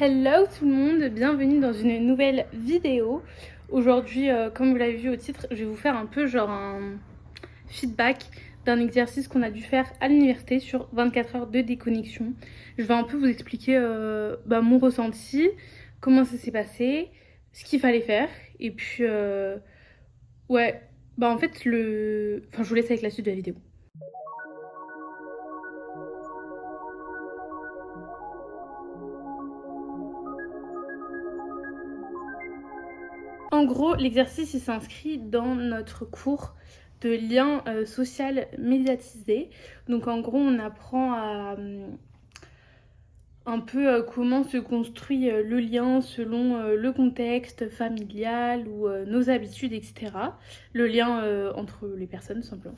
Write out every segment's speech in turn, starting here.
Hello tout le monde, bienvenue dans une nouvelle vidéo. Aujourd'hui, comme vous l'avez vu au titre, je vais vous faire un peu genre un feedback d'un exercice qu'on a dû faire à l'université sur 24 heures de déconnexion. Je vais un peu vous expliquer mon ressenti, comment ça s'est passé, ce qu'il fallait faire, et puis ouais, en fait je vous laisse avec la suite de la vidéo. En gros, l'exercice il s'inscrit dans notre cours de lien social médiatisé. Donc en gros, on apprend à un peu comment se construit le lien selon le contexte familial ou nos habitudes, etc. Le lien entre les personnes, simplement.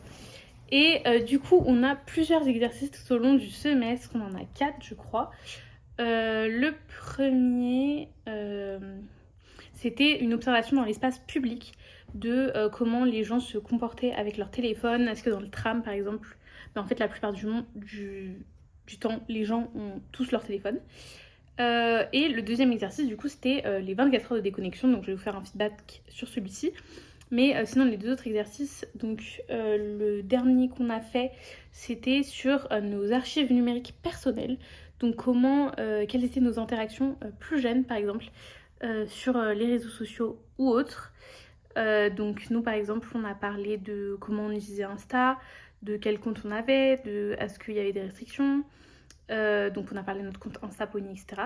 Et du coup, on a plusieurs exercices tout au long du semestre. On en a 4, je crois. Le premier, c'était une observation dans l'espace public de comment les gens se comportaient avec leur téléphone. Est-ce que dans le tram, par exemple, en fait, la plupart du temps, les gens ont tous leur téléphone. Et le deuxième exercice, du coup, c'était les 24 heures de déconnexion. Donc, je vais vous faire un feedback sur celui-ci. Mais sinon, les deux autres exercices, donc le dernier qu'on a fait, c'était sur nos archives numériques personnelles. Donc, quelles étaient nos interactions plus jeunes, par exemple, sur les réseaux sociaux ou autres. Donc, nous, par exemple, on a parlé de comment on utilisait Insta, de quel compte on avait, de est-ce qu'il y avait des restrictions. Donc, on a parlé de notre compte Insta, Pony, etc.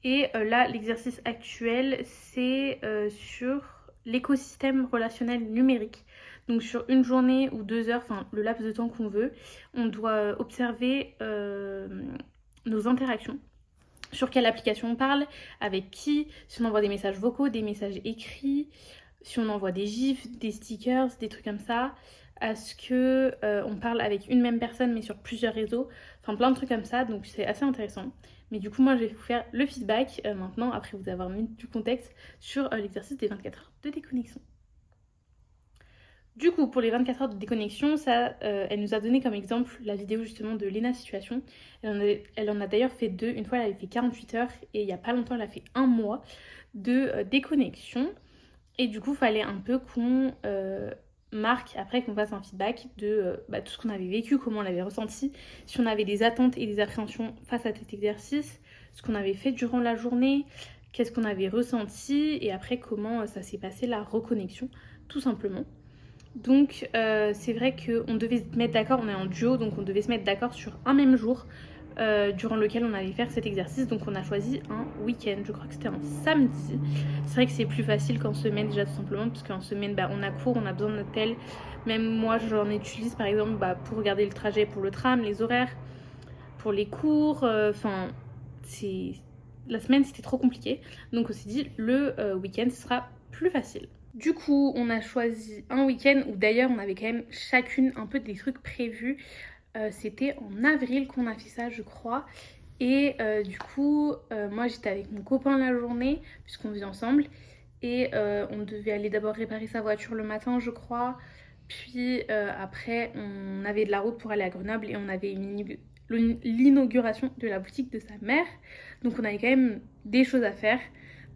Et là, l'exercice actuel, c'est sur l'écosystème relationnel numérique. Donc sur une journée ou 2 heures, enfin le laps de temps qu'on veut, on doit observer nos interactions. Sur quelle application on parle, avec qui, si on envoie des messages vocaux, des messages écrits, si on envoie des gifs, des stickers, des trucs comme ça. Est-ce que on parle avec une même personne mais sur plusieurs réseaux, enfin plein de trucs comme ça, donc c'est assez intéressant. Mais du coup moi je vais vous faire le feedback maintenant après vous avoir mis du contexte sur l'exercice des 24 heures de déconnexion. Du coup, pour les 24 heures de déconnexion, elle nous a donné comme exemple la vidéo justement de Lena Situation. Elle en a d'ailleurs fait deux. Une fois, elle avait fait 48 heures et il n'y a pas longtemps, elle a fait un mois de déconnexion. Et du coup, il fallait un peu qu'on marque, après qu'on fasse un feedback de tout ce qu'on avait vécu, comment on l'avait ressenti, si on avait des attentes et des appréhensions face à cet exercice, ce qu'on avait fait durant la journée, qu'est-ce qu'on avait ressenti, et après comment ça s'est passé la reconnexion, tout simplement. Donc c'est vrai qu'on devait se mettre d'accord, on est en duo, donc on devait se mettre d'accord sur un même jour durant lequel on allait faire cet exercice. Donc on a choisi un week-end, je crois que c'était un samedi. C'est vrai que c'est plus facile qu'en semaine déjà tout simplement, parce qu'en semaine on a cours, on a besoin de notre tel. Même moi j'en utilise par exemple pour regarder le trajet pour le tram, les horaires, pour les cours, enfin c'est... La semaine c'était trop compliqué, donc on s'est dit le week-end ce sera plus facile. Du coup, on a choisi un week-end où d'ailleurs on avait quand même chacune un peu des trucs prévus. C'était en avril qu'on a fait ça, je crois. Et du coup, moi j'étais avec mon copain la journée, puisqu'on vit ensemble. Et on devait aller d'abord réparer sa voiture le matin, je crois. Puis après, on avait de la route pour aller à Grenoble et on avait l'inauguration de la boutique de sa mère. Donc on avait quand même des choses à faire.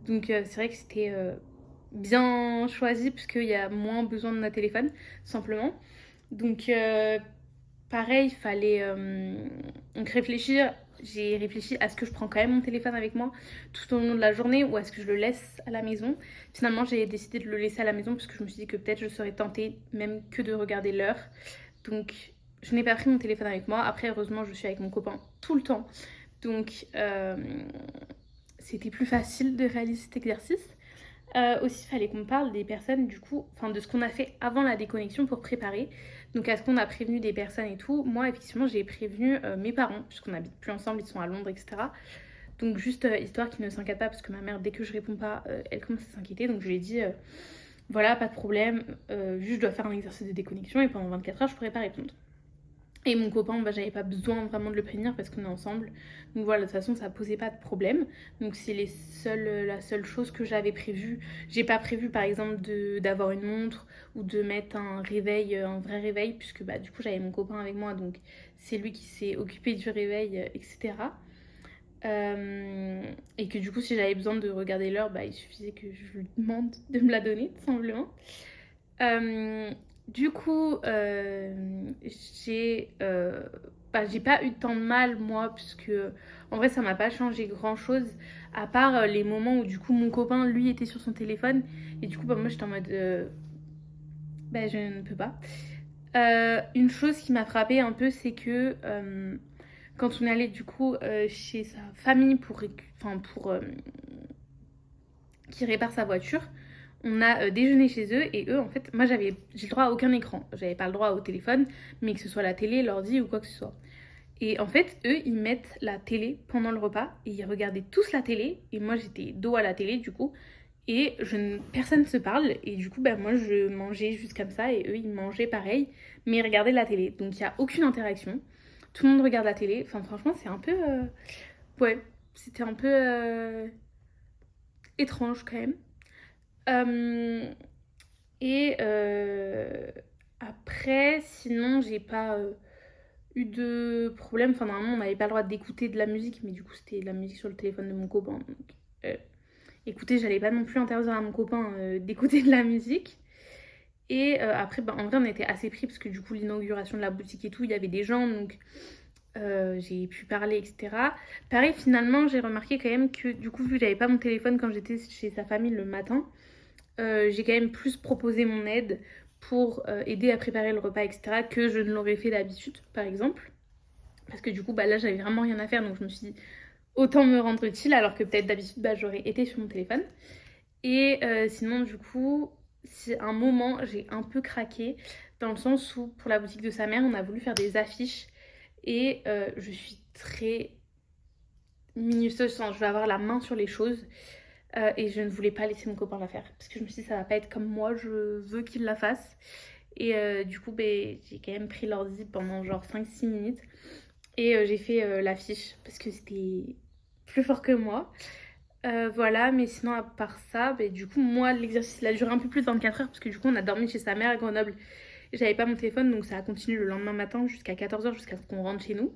Donc c'est vrai que c'était bien choisi puisqu'il y a moins besoin de notre téléphone, tout simplement. Donc pareil, il fallait donc réfléchir. J'ai réfléchi à ce que je prends quand même mon téléphone avec moi tout au long de la journée ou est-ce que je le laisse à la maison. Finalement, j'ai décidé de le laisser à la maison parce que je me suis dit que peut-être je serais tentée même que de regarder l'heure. Donc, je n'ai pas pris mon téléphone avec moi. Après, heureusement, je suis avec mon copain tout le temps. Donc, c'était plus facile de réaliser cet exercice. Aussi, il fallait qu'on parle des personnes, du coup, enfin de ce qu'on a fait avant la déconnexion pour préparer. Donc, est-ce qu'on a prévenu des personnes et tout. Moi, effectivement, j'ai prévenu mes parents, puisqu'on n'habite plus ensemble, ils sont à Londres, etc. Donc, juste histoire qu'ils ne s'inquiètent pas, parce que ma mère, dès que je réponds pas, elle commence à s'inquiéter. Donc, je lui ai dit, voilà, pas de problème, juste je dois faire un exercice de déconnexion et pendant 24 heures, je pourrais pas répondre. Et mon copain, j'avais pas besoin vraiment de le prévenir parce qu'on est ensemble. Donc voilà, de toute façon, ça posait pas de problème. Donc c'est la seule chose que j'avais prévue. J'ai pas prévu, par exemple, d'avoir une montre ou de mettre un réveil, un vrai réveil, puisque du coup, j'avais mon copain avec moi. Donc c'est lui qui s'est occupé du réveil, etc. Et que du coup, si j'avais besoin de regarder l'heure, bah, il suffisait que je lui demande de me la donner, tout simplement. Euh, du coup, j'ai pas eu tant de mal, moi, puisque en vrai, ça m'a pas changé grand-chose, à part les moments où du coup, mon copain, lui, était sur son téléphone, et du coup, bah, moi, j'étais en mode, bah, je ne peux pas. Une chose qui m'a frappée un peu, c'est que quand on allait du coup chez sa famille pour qui répare sa voiture, on a déjeuné chez eux et eux en fait, moi j'ai le droit à aucun écran, j'avais pas le droit au téléphone, mais que ce soit la télé, l'ordi ou quoi que ce soit. Et en fait, eux, ils mettent la télé pendant le repas et ils regardaient tous la télé et moi j'étais dos à la télé du coup et personne ne se parle et du coup bah moi je mangeais juste comme ça et eux ils mangeaient pareil mais ils regardaient la télé donc il n'y a aucune interaction, tout le monde regarde la télé, enfin franchement c'est un peu ouais, c'était un peu étrange quand même. Euh, et après sinon j'ai pas eu de problème, enfin normalement on n'avait pas le droit d'écouter de la musique mais du coup c'était de la musique sur le téléphone de mon copain donc euh, écoutez, j'allais pas non plus interdire à mon copain d'écouter de la musique. Et après, bah, en vrai, on était assez pris parce que du coup, l'inauguration de la boutique et tout, il y avait des gens, donc j'ai pu parler, etc. Pareil, finalement, j'ai remarqué quand même que du coup, vu que j'avais pas mon téléphone quand j'étais chez sa famille le matin, j'ai quand même plus proposé mon aide pour aider à préparer le repas, etc., que je ne l'aurais fait d'habitude, par exemple. Parce que du coup, bah, là, j'avais vraiment rien à faire, donc je me suis dit, autant me rendre utile, alors que peut-être d'habitude, bah, j'aurais été sur mon téléphone. Et sinon, du coup, c'est un moment, j'ai un peu craqué, dans le sens où, pour la boutique de sa mère, on a voulu faire des affiches. Et je suis très minutieuse, je vais avoir la main sur les choses. Et je ne voulais pas laisser mon copain la faire. Parce que je me suis dit, ça va pas être comme moi, je veux qu'il la fasse. Et du coup, ben, j'ai quand même pris l'ordi pendant genre 5-6 minutes. Et j'ai fait l'affiche, parce que c'était plus fort que moi. Voilà, mais sinon, à part ça, bah, du coup, moi, l'exercice, il a duré un peu plus de 24 heures parce que du coup, on a dormi chez sa mère à Grenoble. Et j'avais pas mon téléphone, donc ça a continué le lendemain matin jusqu'à 14 heures jusqu'à ce qu'on rentre chez nous.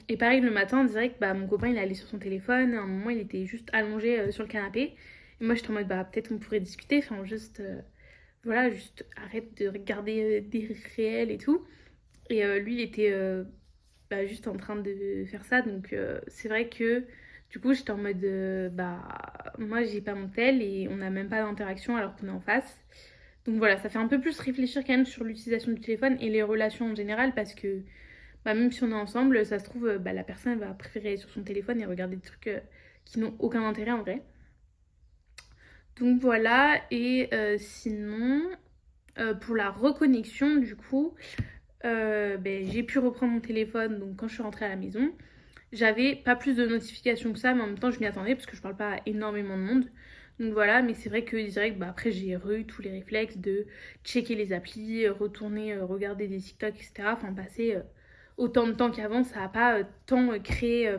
Et pareil, le matin, on dirait que bah, mon copain, il allait sur son téléphone. À un moment, il était juste allongé sur le canapé. Et moi, j'étais en mode, bah, peut-être on pourrait discuter. Enfin, juste, voilà, juste arrête de regarder des réels et tout. Et lui, il était bah, juste en train de faire ça. Donc c'est vrai que du coup j'étais en mode bah moi j'ai pas mon tel et on n'a même pas d'interaction alors qu'on est en face. Donc voilà, ça fait un peu plus réfléchir quand même sur l'utilisation du téléphone et les relations en général parce que bah, même si on est ensemble, ça se trouve bah, la personne va préférer être sur son téléphone et regarder des trucs qui n'ont aucun intérêt en vrai. Donc voilà, et sinon pour la reconnexion du coup ben, j'ai pu reprendre mon téléphone donc quand je suis rentrée à la maison. J'avais pas plus de notifications que ça, mais en même temps, je m'y attendais parce que je parle pas à énormément de monde. Donc voilà, mais c'est vrai que direct, bah, après, j'ai eu tous les réflexes de checker les applis, retourner regarder des TikTok, etc. Enfin, passer autant de temps qu'avant, ça a pas tant créé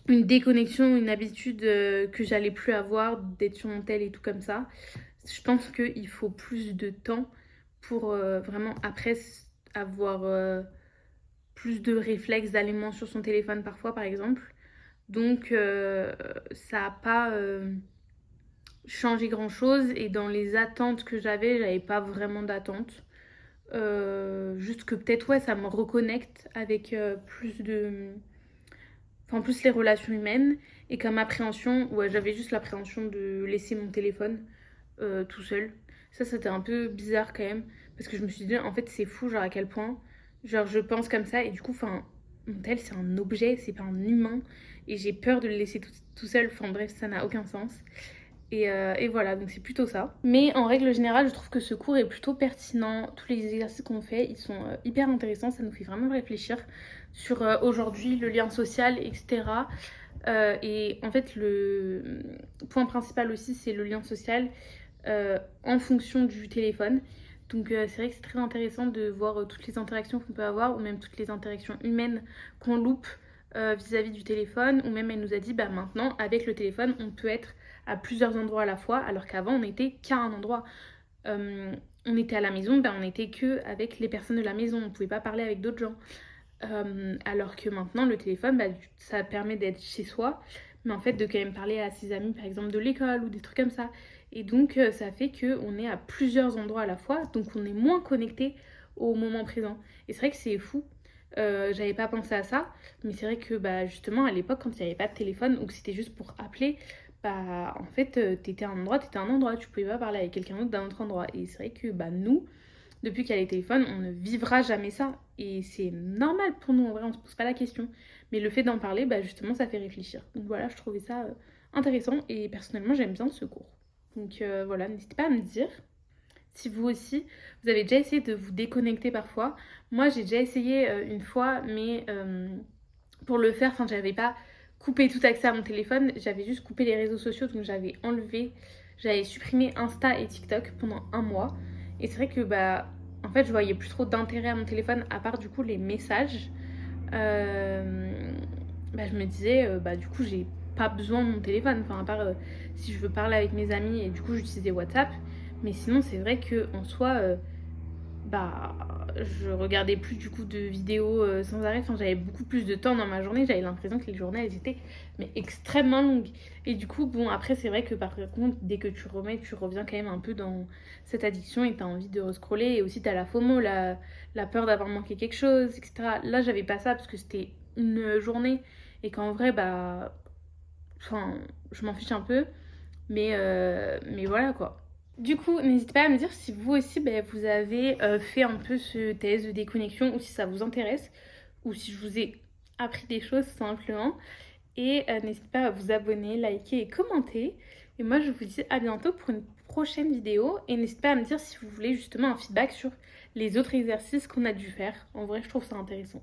une déconnexion, une habitude que j'allais plus avoir d'être sur mon tel et tout comme ça. Je pense qu'il faut plus de temps pour vraiment après avoir plus de réflexes d'aller moins sur son téléphone parfois par exemple. Donc ça n'a pas changé grand chose et dans les attentes que j'avais pas vraiment d'attente. Juste que peut-être ouais ça me reconnecte avec plus de... Enfin plus les relations humaines et comme appréhension, ouais j'avais juste l'appréhension de laisser mon téléphone tout seul. Ça c'était un peu bizarre quand même parce que je me suis dit en fait c'est fou genre à quel point genre je pense comme ça et du coup enfin mon tel c'est un objet, c'est pas un humain et j'ai peur de le laisser tout seul, enfin bref ça n'a aucun sens. Et voilà, donc c'est plutôt ça. Mais en règle générale, je trouve que ce cours est plutôt pertinent. Tous les exercices qu'on fait, ils sont hyper intéressants. Ça nous fait vraiment réfléchir sur aujourd'hui le lien social, etc. Et en fait, le point principal aussi, c'est le lien social en fonction du téléphone. Donc c'est vrai que c'est très intéressant de voir toutes les interactions qu'on peut avoir ou même toutes les interactions humaines qu'on loupe vis-à-vis du téléphone. Ou même elle nous a dit, bah maintenant, avec le téléphone, on peut être à plusieurs endroits à la fois, alors qu'avant, on n'était qu'à un endroit. On était à la maison, bah, on n'était que avec les personnes de la maison, on ne pouvait pas parler avec d'autres gens. Alors que maintenant, le téléphone, bah, ça permet d'être chez soi, mais en fait de quand même parler à ses amis, par exemple de l'école ou des trucs comme ça. Et donc, ça fait qu'on est à plusieurs endroits à la fois, donc on est moins connecté au moment présent. Et c'est vrai que c'est fou. J'avais pas pensé à ça, mais c'est vrai que bah, justement, à l'époque, quand il n'y avait pas de téléphone ou que c'était juste pour appeler, bah en fait, t'étais à un endroit, t'étais à un endroit, tu pouvais pas parler avec quelqu'un d'autre d'un autre endroit. Et c'est vrai que bah, nous, depuis qu'il y a les téléphones, on ne vivra jamais ça. Et c'est normal pour nous, en vrai, on se pose pas la question. Mais le fait d'en parler, bah justement, ça fait réfléchir. Donc voilà, je trouvais ça intéressant et personnellement, j'aime bien ce cours. Donc voilà, n'hésitez pas à me dire si vous aussi, vous avez déjà essayé de vous déconnecter parfois. Moi, j'ai déjà essayé une fois, mais pour le faire, enfin, j'avais pas coupé tout accès à mon téléphone, j'avais juste coupé les réseaux sociaux, donc j'avais supprimé Insta et TikTok pendant un mois. Et c'est vrai que bah, en fait, je voyais plus trop d'intérêt à mon téléphone, à part du coup les messages. Bah, je me disais, bah du coup, j'ai pas besoin de mon téléphone, enfin, à part si je veux parler avec mes amis, et du coup, j'utilisais WhatsApp. Mais sinon, c'est vrai que en soi, bah, je regardais plus du coup de vidéos sans arrêt. Enfin, j'avais beaucoup plus de temps dans ma journée. J'avais l'impression que les journées, elles étaient mais extrêmement longues. Et du coup, bon, après, c'est vrai que par contre, dès que tu reviens quand même un peu dans cette addiction et t'as envie de rescroller. Et aussi, t'as la FOMO, la peur d'avoir manqué quelque chose, etc. Là, j'avais pas ça parce que c'était une journée et qu'en vrai, bah, enfin, je m'en fiche un peu. Mais voilà quoi. Du coup, n'hésitez pas à me dire si vous aussi vous avez fait un peu ce test de déconnexion ou si ça vous intéresse ou si je vous ai appris des choses simplement. Et n'hésitez pas à vous abonner, liker et commenter. Et moi, je vous dis à bientôt pour une prochaine vidéo. Et n'hésitez pas à me dire si vous voulez justement un feedback sur les autres exercices qu'on a dû faire. En vrai, je trouve ça intéressant.